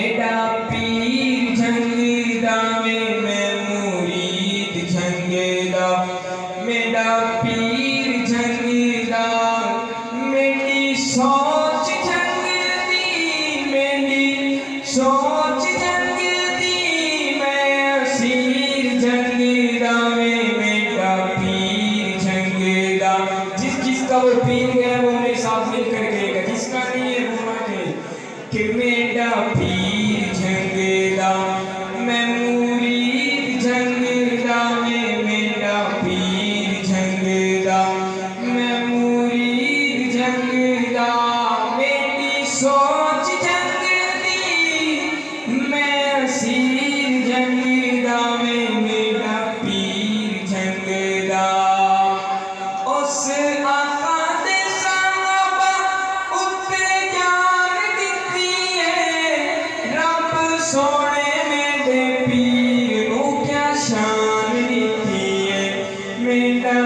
मेरा पीर झंगदा मैं मुरीद झंगदा मेरा पीर झंगदा मेरी सोच झंगदी मेरी सोच झंगदी मैं असीर झंगदा मेरा पीर झंगदा। जिसका वो पीर है वो मेरे साथ मिलकर गएगा, जिसका नहीं है वो माने कि मेरा पीर झंगदा मैं मुरीद झंगदा मेरा पीर झंगदा मैं मुरीद झंगदा मेरी सोच झंगदी मैं असीर झंगदा मेरा पीर झंगदा। उस आका दे साहबा उत्ते जान दित्ती है रब सोने मेरे पीर नूं क्या शान दित्ती है मेरा